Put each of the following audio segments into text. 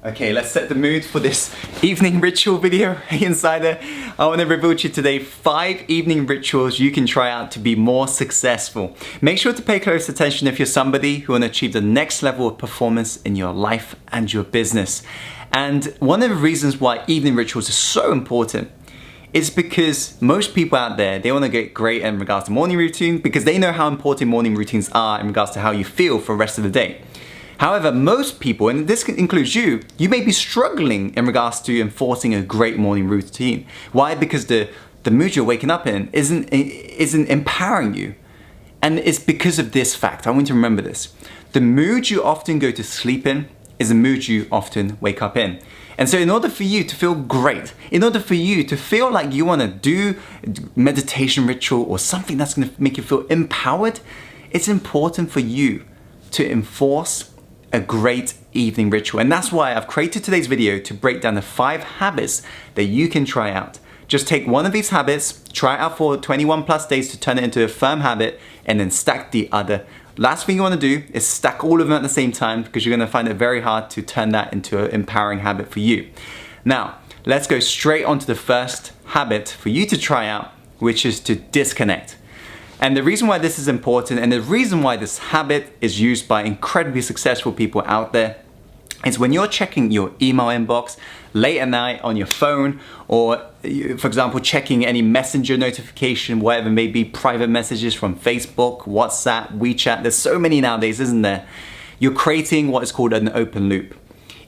Okay, let's set the mood for this evening ritual video. Hey Insider, I want to reveal to you today 5 evening rituals you can try out to be more successful. Make sure to pay close attention if you're somebody who wants to achieve the next level of performance in your life and your business. And one of the reasons why evening rituals are so important is because most people out there, they want to get great in regards to morning routine because they know how important morning routines are in regards to how you feel for the rest of the day. However, most people, and this includes you may be struggling in regards to enforcing a great morning routine. Why? Because the mood you're waking up in isn't empowering you. And it's because of this fact. I want you to remember this. The mood you often go to sleep in is the mood you often wake up in. And so in order for you to feel great, in order for you to feel like you want to do meditation ritual or something that's going to make you feel empowered, it's important for you to enforce a great evening ritual. And that's why I've created today's video to break down the 5 habits that you can try out. Just take one of these habits, try it out for 21 plus days to turn it into a firm habit, and then stack the other. Last thing you want to do is stack all of them at the same time because you're going to find it very hard to turn that into an empowering habit for you. Now, let's go straight on to the first habit for you to try out, which is to disconnect. And the reason why this is important and the reason why this habit is used by incredibly successful people out there is when you're checking your email inbox late at night on your phone, or for example, checking any messenger notification, whatever it may be, private messages from Facebook, WhatsApp, WeChat, there's so many nowadays, isn't there? You're creating what is called an open loop.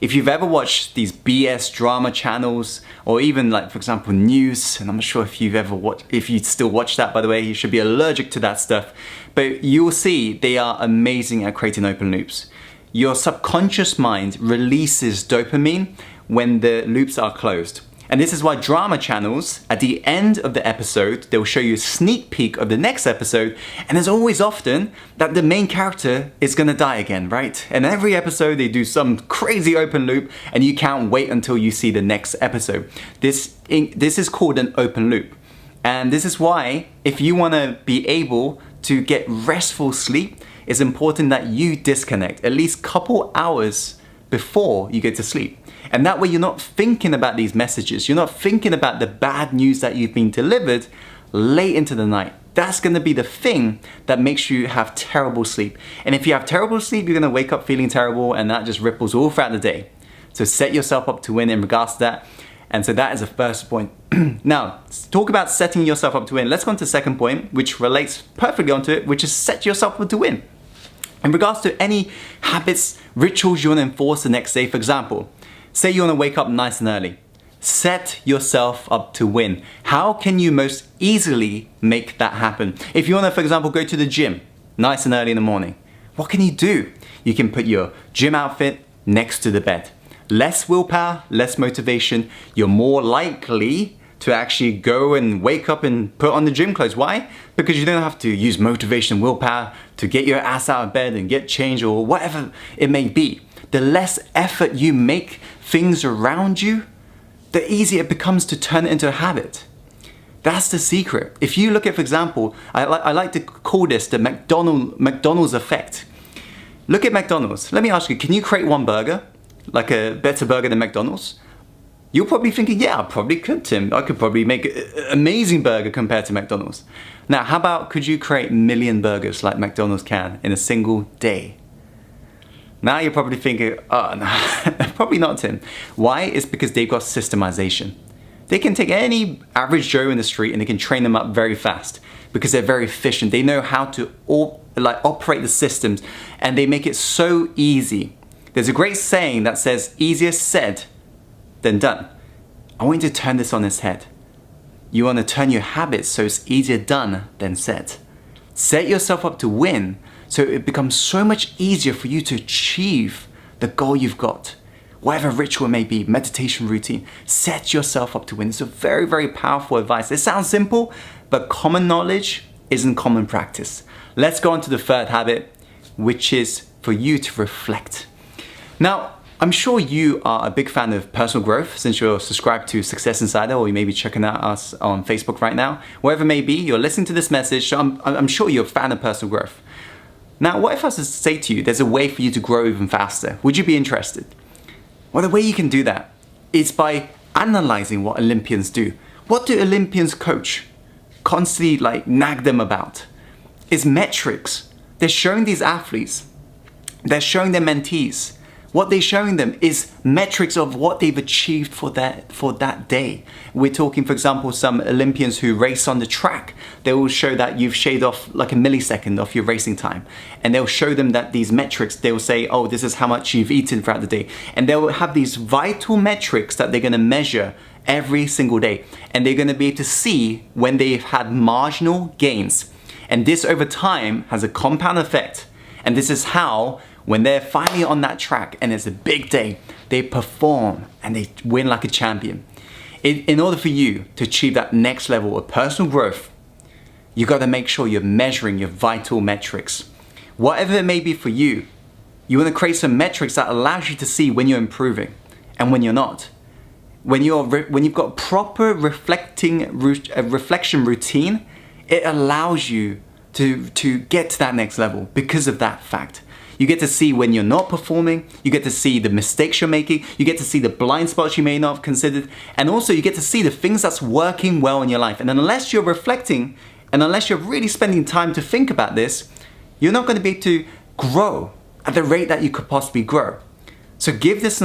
If you've ever watched these BS drama channels, or even like, for example, news, and I'm not sure if you've ever watched, if you still watch that, by the way, you should be allergic to that stuff, but you will see they are amazing at creating open loops. Your subconscious mind releases dopamine when the loops are closed. And this is why drama channels, at the end of the episode, they'll show you a sneak peek of the next episode, and there's always often that the main character is gonna die again, right? And every episode they do some crazy open loop, and you can't wait until you see the next episode. This is called an open loop. And this is why, if you wanna be able to get restful sleep, it's important that you disconnect at least a couple hours before you get to sleep. And that way you're not thinking about these messages, you're not thinking about the bad news that you've been delivered late into the night. That's gonna be the thing that makes you have terrible sleep. And if you have terrible sleep, you're gonna wake up feeling terrible, and that just ripples all throughout the day. So set yourself up to win in regards to that. And so that is the first point. Now, talk about setting yourself up to win. Let's go on to the second point, which relates perfectly onto it, which is set yourself up to win. In regards to any habits, rituals you want to enforce the next day, for example, say you want to wake up nice and early. Set yourself up to win. How can you most easily make that happen? If you want to, for example, go to the gym nice and early in the morning, what can you do? You can put your gym outfit next to the bed. Less willpower, less motivation. You're more likely to actually go and wake up and put on the gym clothes. Why? Because you don't have to use motivation and willpower to get your ass out of bed and get changed or whatever it may be. The less effort you make things around you, the easier it becomes to turn it into a habit. That's the secret. If you look at, for example, I like to call this the McDonald's effect. Look at McDonald's. Let me ask you, can you create one burger, like a better burger than McDonald's? You're probably thinking, yeah, I probably could, Tim. I could probably make an amazing burger compared to McDonald's. Now, how about could you create 1 million burgers like McDonald's can in a single day? Now you're probably thinking, oh, no, probably not, Tim. Why? It's because they've got systemization. They can take any average Joe in the street and they can train them up very fast because they're very efficient. They know how to operate the systems, and they make it so easy. There's a great saying that says, easier said than done. I want you to turn this on its head. You want to turn your habits so it's easier done than said. Set yourself up to win so it becomes so much easier for you to achieve the goal you've got. Whatever ritual it may be, meditation routine, set yourself up to win. It's a very, very powerful advice. It sounds simple, but common knowledge isn't common practice. Let's go on to the third habit, which is for you to reflect. Now, I'm sure you are a big fan of personal growth since you're subscribed to Success Insider, or you may be checking out us on Facebook right now. Wherever it may be, you're listening to this message, so I'm sure you're a fan of personal growth. Now, what if I was to say to you, there's a way for you to grow even faster? Would you be interested? Well, the way you can do that is by analyzing what Olympians do. What do Olympians coach? Constantly nag them about is metrics. They're showing these athletes, they're showing their mentees, what they're showing them is metrics of what they've achieved for that day. We're talking, for example, some Olympians who race on the track. They will show that you've shaved off like a millisecond off your racing time. And they'll show them that these metrics, they'll say, oh, this is how much you've eaten throughout the day. And they'll have these vital metrics that they're gonna measure every single day. And they're gonna be able to see when they've had marginal gains. And this over time has a compound effect. And this is how, when they're finally on that track and it's a big day, they perform and they win like a champion. In order for you to achieve that next level of personal growth, you gotta make sure you're measuring your vital metrics. Whatever it may be for you, you wanna create some metrics that allows you to see when you're improving and when you're not. When you've got proper reflection routine, it allows you to get to that next level because of that fact. You get to see when you're not performing, you get to see the mistakes you're making, you get to see the blind spots you may not have considered, and also you get to see the things that's working well in your life. And unless you're reflecting, and unless you're really spending time to think about this, you're not going to be able to grow at the rate that you could possibly grow. So give this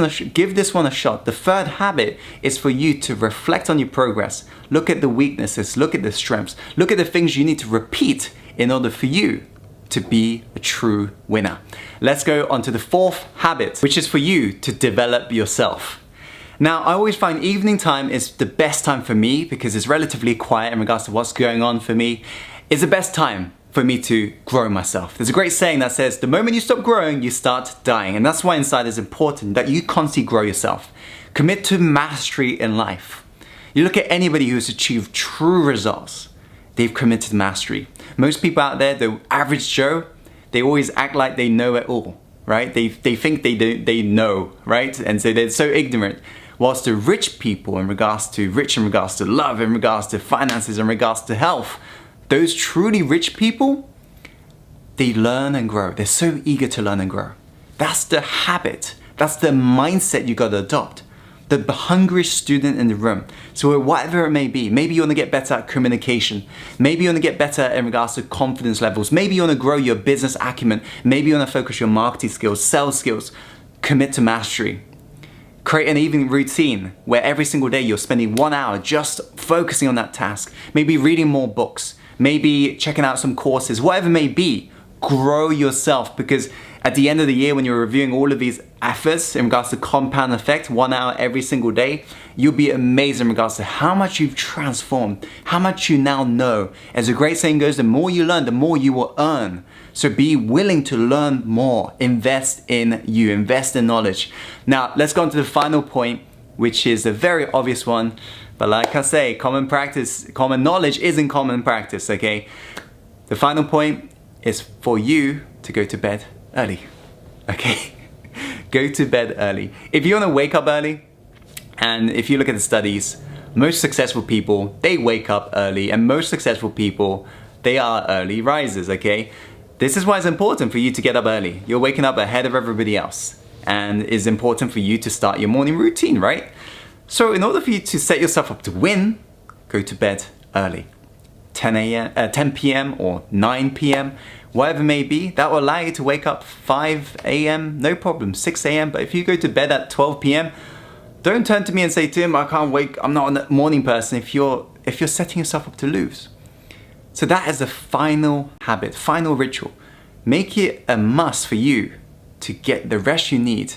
one a shot. The third habit is for you to reflect on your progress. Look at the weaknesses, look at the strengths, look at the things you need to repeat in order for you to be a true winner. Let's go on to the fourth habit, which is for you to develop yourself. Now, I always find evening time is the best time for me because it's relatively quiet in regards to what's going on for me. It's the best time for me to grow myself. There's a great saying that says, the moment you stop growing, you start dying. And that's why inside is important, that you constantly grow yourself. Commit to mastery in life. You look at anybody who's achieved true results, they've committed to mastery. Most people out there, the average Joe, they always act like they know it all, right? They think they know, right? And so they're so ignorant. Whilst the rich people in regards to love, in regards to finances, in regards to health, those truly rich people, they learn and grow. They're so eager to learn and grow. That's the habit. That's the mindset you gotta adopt. The hungriest student in the room. So whatever it may be, maybe you want to get better at communication. Maybe you want to get better in regards to confidence levels. Maybe you want to grow your business acumen. Maybe you want to focus your marketing skills, sales skills. Commit to mastery. Create an evening routine where every single day you're spending 1 hour just focusing on that task. Maybe reading more books. Maybe checking out some courses. Whatever it may be, grow yourself, because at the end of the year, when you're reviewing all of these efforts in regards to compound effect, 1 hour every single day, you'll be amazed in regards to how much you've transformed, how much you now know. As a great saying goes, the more you learn, the more you will earn. So be willing to learn more, invest in you, invest in knowledge. Now, let's go on to the final point, which is a very obvious one. But like I say, common knowledge isn't common practice, okay? The final point is for you to go to bed early, okay? Go to bed early. If you want to wake up early, and if you look at the studies, most successful people, they wake up early, and most successful people, they are early risers, okay? This is why it's important for you to get up early. You're waking up ahead of everybody else, and it's important for you to start your morning routine, right? So in order for you to set yourself up to win, go to bed early. 10 p.m. or 9 p.m., whatever it may be, that will allow you to wake up 5 a.m., no problem, 6 a.m. But if you go to bed at 12 p.m., don't turn to me and say, Tim, I can't wake, I'm not a morning person, if you're setting yourself up to lose. So that is the final habit, final ritual. Make it a must for you to get the rest you need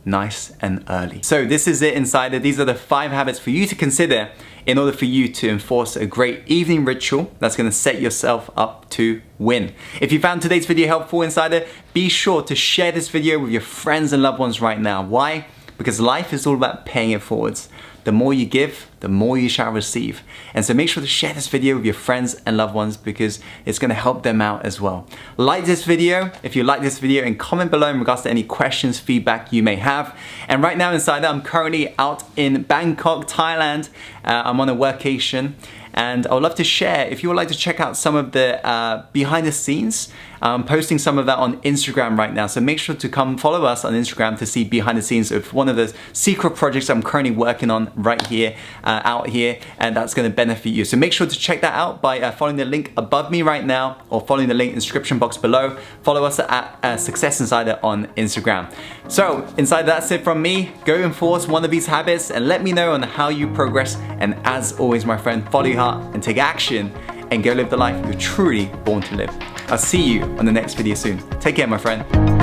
nice and early. So this is it, Insider. These are the 5 habits for you to consider in order for you to enforce a great evening ritual that's going to set yourself up to win. If you found today's video helpful, Insider, be sure to share this video with your friends and loved ones right now. Why? Because life is all about paying it forwards. The more you give, the more you shall receive. And so make sure to share this video with your friends and loved ones, because it's going to help them out as well. Like this video if you like this video, and comment below in regards to any questions, feedback you may have. And right now, Insider, I'm currently out in Bangkok, Thailand. I'm on a workation, and I would love to share, if you would like to check out some of the behind the scenes, posting some of that on Instagram right now. So make sure to come follow us on Instagram to see behind the scenes of one of the secret projects I'm currently working on right here, out here, and that's going to benefit you. So make sure to check that out by following the link above me right now, or following the link in the description box below. Follow us at Success Insider on Instagram. So Insider, that's it from me. Go enforce one of these habits and let me know on how you progress. And as always, my friend, follow your heart and take action and go live the life you're truly born to live. I'll see you on the next video soon. Take care, my friend.